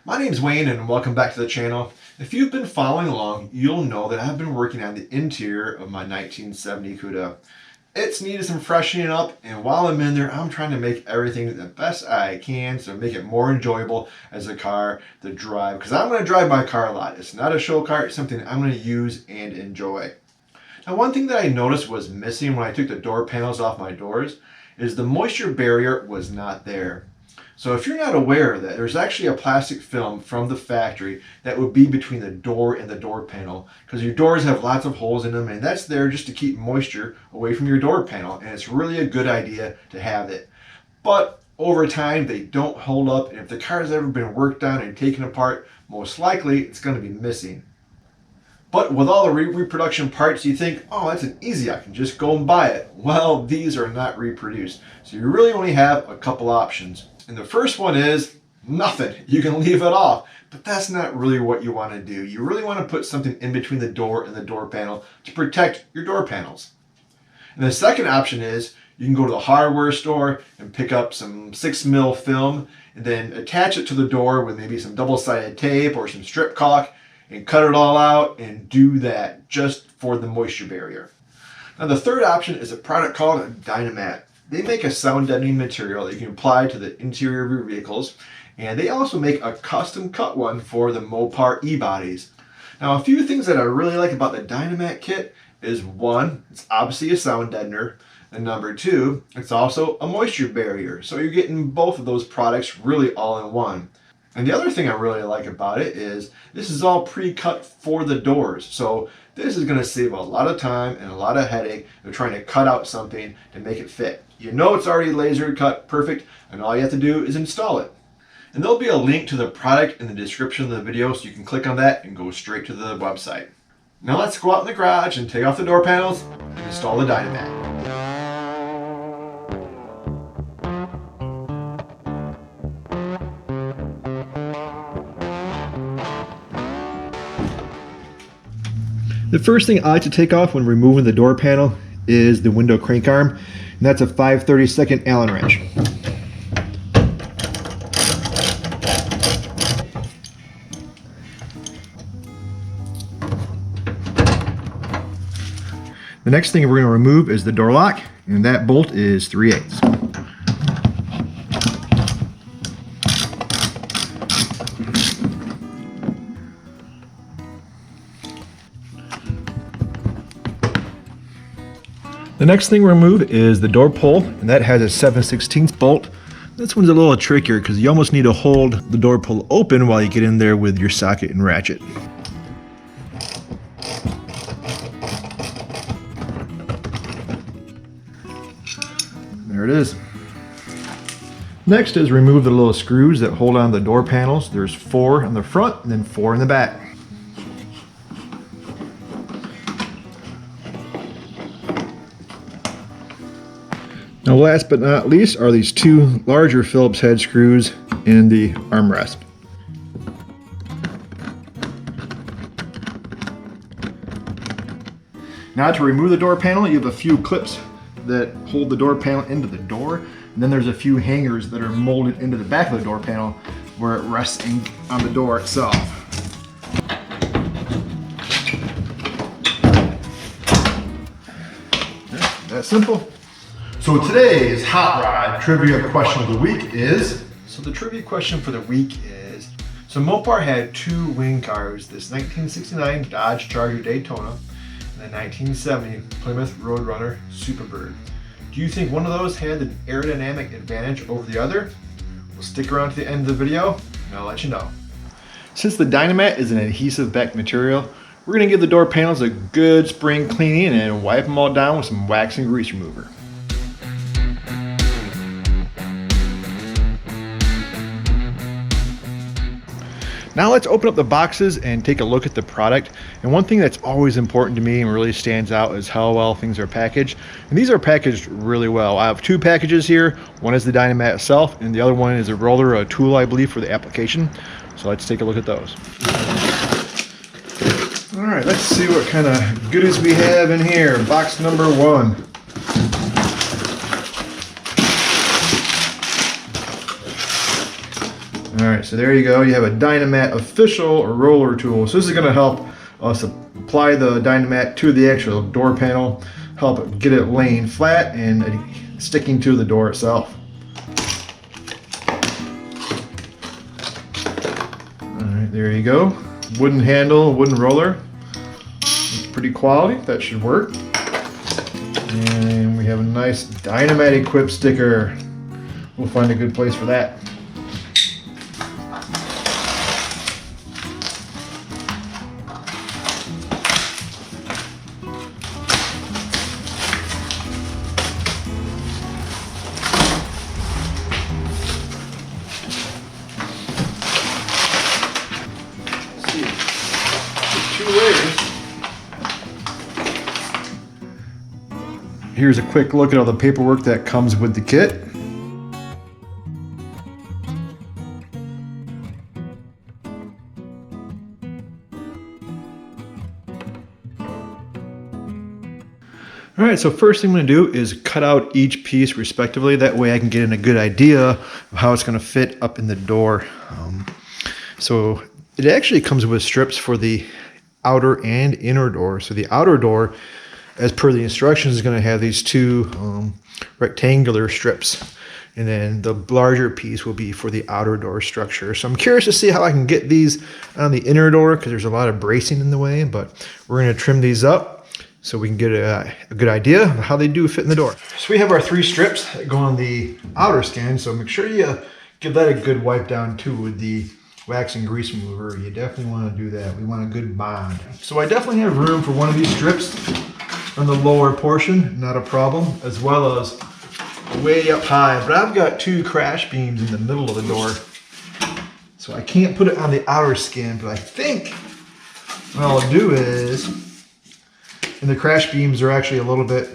My name's Wayne and welcome back to the channel. If you've been following along, you'll know that I've been working on the interior of my 1970 Cuda. It's needed some freshening up, and while I'm in there, I'm trying to make everything the best I can to make it more enjoyable as a car to drive, because I'm going to drive my car a lot. It's not a show car, it's something I'm going to use and enjoy. Now, one thing that I noticed was missing when I took the door panels off my doors is the moisture barrier was not there. So if you're not aware of that, there's actually a plastic film from the factory that would be between the door and the door panel, because your doors have lots of holes in them, and that's there just to keep moisture away from your door panel, and it's really a good idea to have it. But over time, they don't hold up, and if the car has ever been worked on and taken apart, most likely it's going to be missing. But with all the reproduction parts, you think, oh, that's an easy, I can just go and buy it. Well, these are not reproduced. So you really only have a couple options. And the first one is nothing. You can leave it off. But that's not really what you want to do. You really want to put something in between the door and the door panel to protect your door panels. And the second option is you can go to the hardware store and pick up some 6mm film and then attach it to the door with maybe some double-sided tape or some strip caulk and cut it all out and do that just for the moisture barrier. Now the third option is a product called Dynamat. They make a sound deadening material that you can apply to the interior of your vehicles, and they also make a custom cut one for the Mopar E-bodies. Now a few things that I really like about the Dynamat kit is one, it's obviously a sound deadener, and number two, it's also a moisture barrier. So you're getting both of those products really all in one. And the other thing I really like about it is this is all pre-cut for the doors. So this is going to save a lot of time and a lot of headache of trying to cut out something to make it fit. You know it's already laser cut perfect, and all you have to do is install it. And there'll be a link to the product in the description of the video, so you can click on that and go straight to the website. Now let's go out in the garage and take off the door panels and install the Dynamat. The first thing I like to take off when removing the door panel is the window crank arm, and that's a 5/32 Allen wrench. The next thing we're going to remove is the door lock, and that bolt is 3/8. The next thing we remove is the door pull, and that has a 7/16 bolt. This one's a little trickier because you almost need to hold the door pull open while you get in there with your socket and ratchet. There it is. Next is remove the little screws that hold on the door panels. There's 4 on the front and then 4 in the back. Now last but not least are these 2 larger Phillips head screws in the armrest. Now to remove the door panel, you have a few clips that hold the door panel into the door, and then there's a few hangers that are molded into the back of the door panel where it rests on the door itself. That's simple. So today's Hot Rod Trivia Question of the Week is... So the trivia question for the week is, so Mopar had 2 wing cars, this 1969 Dodge Charger Daytona and the 1970 Plymouth Roadrunner Superbird. Do you think one of those had an aerodynamic advantage over the other? Well, stick around to the end of the video and I'll let you know. Since the Dynamat is an adhesive back material, we're going to give the door panels a good spring cleaning and wipe them all down with some wax and grease remover. Now let's open up the boxes and take a look at the product. And one thing that's always important to me and really stands out is how well things are packaged. And these are packaged really well. I have two packages here. One is the Dynamat itself, and the other one is a roller, a tool, I believe, for the application. So let's take a look at those. All right, let's see what kind of goodies we have in here. Box number one. All right, so there you go. You have a Dynamat official roller tool. So this is going to help us apply the Dynamat to the actual door panel, help get it laying flat and sticking to the door itself. All right, there you go. Wooden handle, wooden roller. It's pretty quality. That should work. And we have a nice Dynamat equipped sticker. We'll find a good place for that. Here's a quick look at all the paperwork that comes with the kit. All right, so first thing I'm going to do is cut out each piece respectively. That way I can get in a good idea of how it's going to fit up in the door. So it actually comes with strips for the outer and inner door. So the outer door, as per the instructions, is going to have these two rectangular strips. And then the larger piece will be for the outer door structure. So I'm curious to see how I can get these on the inner door because there's a lot of bracing in the way, but we're going to trim these up so we can get a good idea of how they do fit in the door. So we have our three strips that go on the outer skin. So make sure you give that a good wipe down too with the wax and grease remover. You definitely want to do that. We want a good bond. So I definitely have room for one of these strips on the lower portion, not a problem, as well as way up high. But I've got two crash beams in the middle of the door, so I can't put it on the outer skin. But I think what I'll do is, and the crash beams are actually a little bit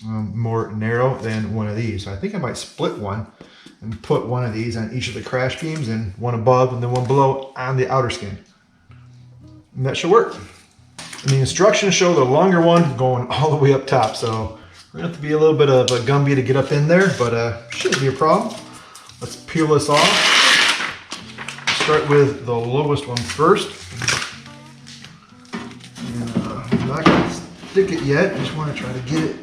more narrow than one of these. So I think I might split one and put one of these on each of the crash beams and one above and then one below on the outer skin. And that should work. And the instructions show the longer one going all the way up top. So we're gonna have to be a little bit of a Gumby to get up in there, but shouldn't be a problem. Let's peel this off. Start with the lowest one first. And, I'm not gonna stick it yet. I just want to try to get it.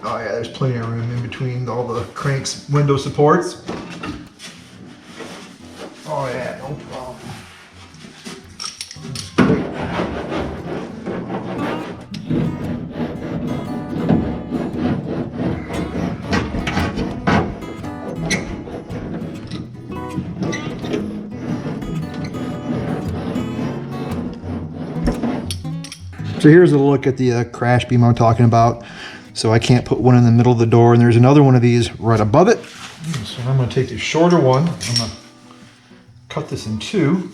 Oh yeah, there's plenty of room in between all the cranks window supports. Oh yeah, no problem. So here's a look at the crash beam I'm talking about. So I can't put one in the middle of the door, and there's another one of these right above it. So I'm going to take the shorter one. I'm going to cut this in two.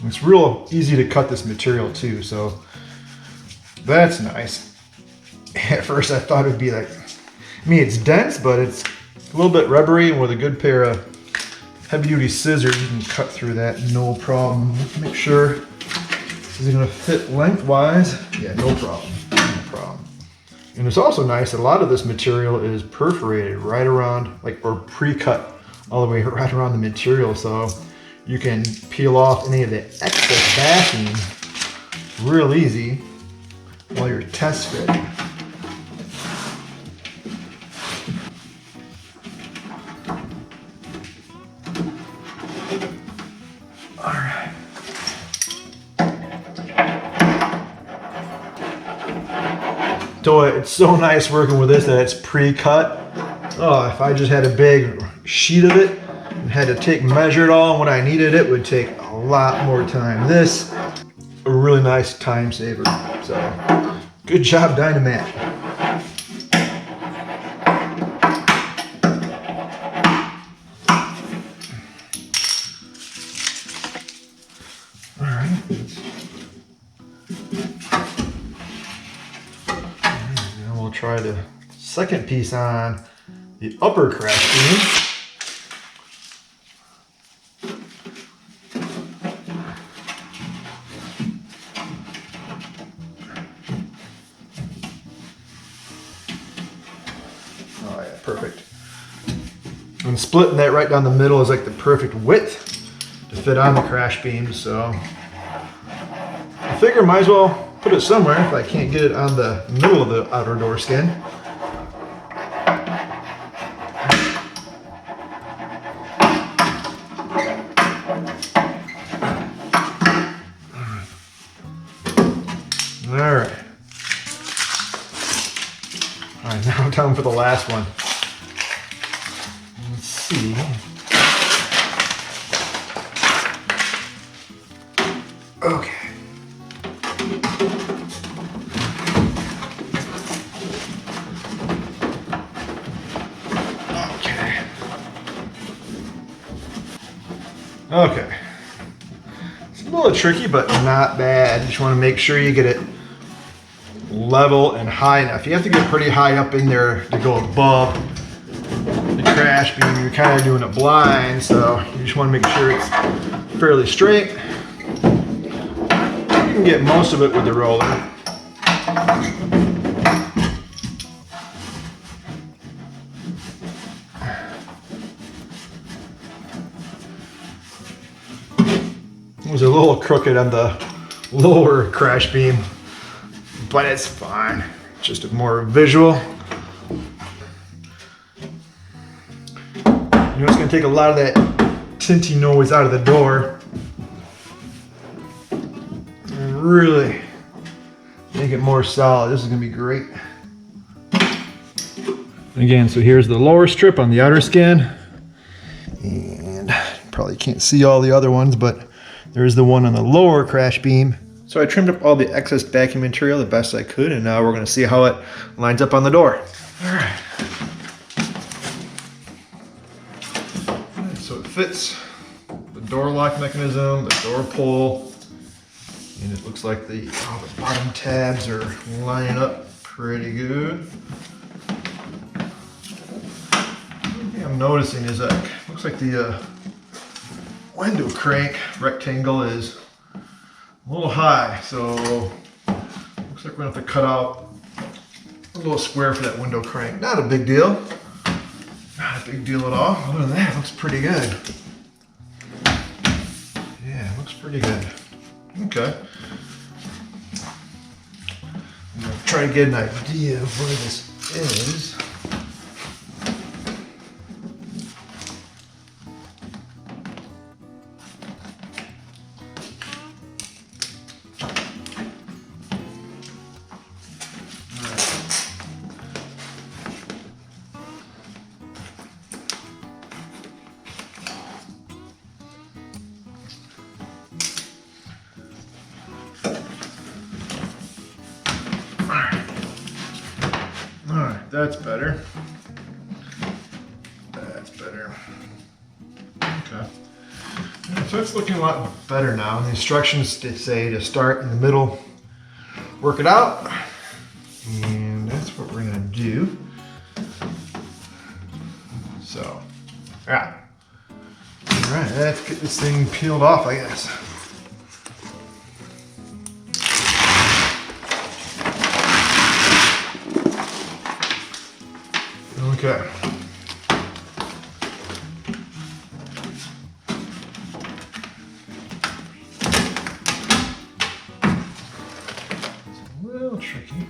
It's real easy to cut this material too, so that's nice. At first I thought it would be like, I mean it's dense, but it's a little bit rubbery, and with a good pair of heavy duty scissors you can cut through that no problem. Let's make sure this is going to fit lengthwise. Yeah, no problem, no problem. And it's also nice that a lot of this material is perforated right around, like, or pre-cut all the way right around the material, so you can peel off any of the excess backing real easy while you're test fitting. All right. So it's so nice working with this that it's pre-cut. Oh, if I just had a big sheet of it and had to take measure it all and when I needed it would take a lot more time. This, a really nice time saver. So, good job, Dynamat. And we'll try the second piece on the upper crash beam. Oh yeah, perfect. And splitting that right down the middle is like the perfect width to fit on the crash beam, so I figure might as well put it somewhere if I can't get it on the middle of the outer door skin. Alright. Alright, now time for the last one. Let's see. Okay. Okay. It's a little tricky, but not bad. You just want to make sure you get it level and high enough. You have to get pretty high up in there to go above the crash beam. You're kind of doing it blind, so you just want to make sure it's fairly straight. You can get most of it with the roller. It was a little crooked on the lower crash beam, but it's fine. Just a more visual. You know, it's going to take a lot of that tinty noise out of the door and really make it more solid. This is going to be great. Again, so here's the lower strip on the outer skin, and probably can't see all the other ones, but there's the one on the lower crash beam. So I trimmed up all the excess backing material the best I could, and now we're going to see how it lines up on the door. All right. So it fits the door lock mechanism, the door pull, and it looks like the bottom tabs are lining up pretty good. One thing I'm noticing is that it looks like the window crank rectangle is a little high, so looks like we're gonna have to cut out a little square for that window crank. Not a big deal. Not a big deal at all. Other than that, it looks pretty good. Yeah, it looks pretty good. Okay. I'm gonna try to get an idea of where this is. Alright, that's better. That's better. Okay. So it's looking a lot better now. The instructions say to start in the middle, work it out. And that's what we're going to do. So, alright. Alright, let's get this thing peeled off, I guess. Okay. It's a little tricky.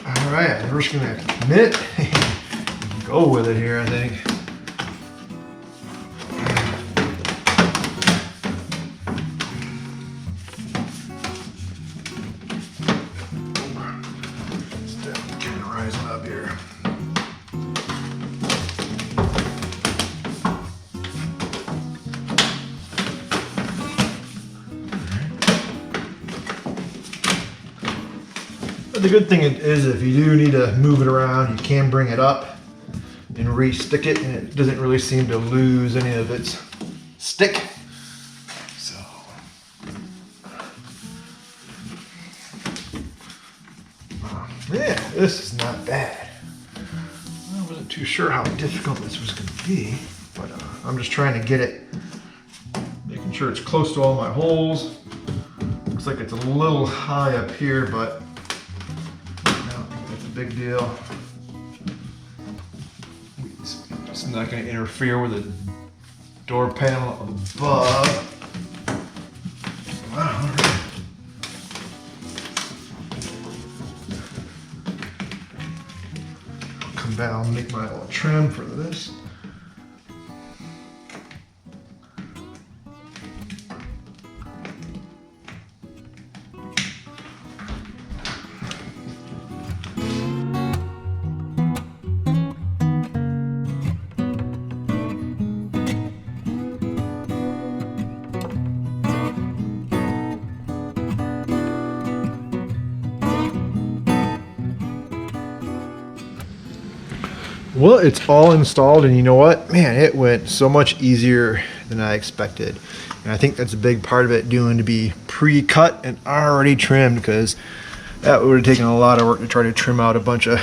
All right, we're just gonna commit. Go with it here, I think. It's definitely kind of rising up here. the good thing is if you do need to move it around, you can bring it up and re-stick it, and it doesn't really seem to lose any of its stick. So, yeah, this is not bad. I wasn't too sure how difficult this was going to be, but I'm just trying to get it, making sure it's close to all my holes. Looks like it's a little high up here, but I don't think that's a big deal. It's not going to interfere with the door panel above. Wow, all right. I'll come down and make my little trim for this. Well, it's all installed, and you know what? Man, it went so much easier than I expected. And I think that's a big part of it, doing to be pre-cut and already trimmed, because that would have taken a lot of work to try to trim out a bunch of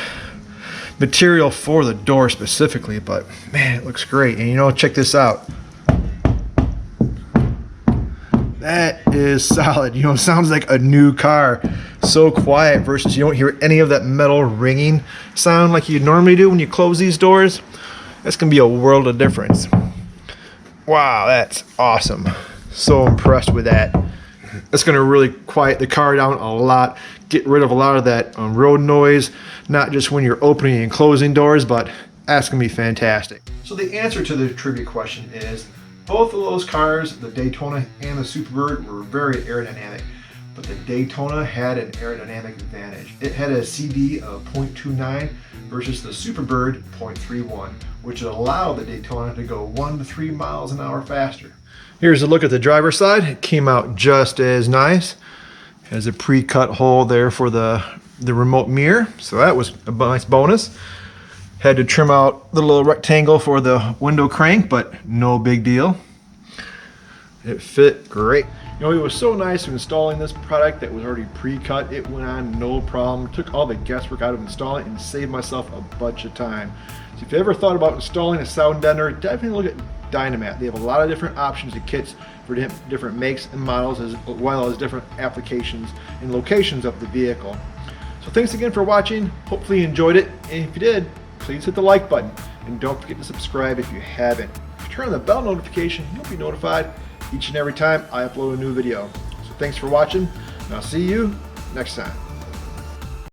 material for the door specifically. But man, it looks great. And you know, check this out. That is solid. You know, it sounds like a new car. So quiet versus you don't hear any of that metal ringing sound like you normally do when you close these doors. That's gonna be a world of difference. Wow, that's awesome. So impressed with that. That's gonna really quiet the car down a lot, get rid of a lot of that road noise, not just when you're opening and closing doors, but that's gonna be fantastic. So the answer to the trivia question is, both of those cars, the Daytona and the Superbird, were very aerodynamic. But the Daytona had an aerodynamic advantage. It had a CD of 0.29 versus the Superbird 0.31, which allowed the Daytona to go 1 to 3 miles an hour faster. Here's a look at the driver's side. It came out just as nice. Has a pre-cut hole there for the remote mirror, so that was a nice bonus. Had to trim out the little rectangle for the window crank, but no big deal. It fit great. You know, it was so nice installing this product that was already pre-cut. It went on no problem. Took all the guesswork out of installing it and saved myself a bunch of time. So if you ever thought about installing a sound deadener, definitely look at Dynamat. They have a lot of different options and kits for different makes and models, as well as different applications and locations of the vehicle. So thanks again for watching. Hopefully you enjoyed it. And if you did, please hit the like button. And don't forget to subscribe if you haven't. If you turn on the bell notification, you'll be notified each and every time I upload a new video. So thanks for watching, and I'll see you next time.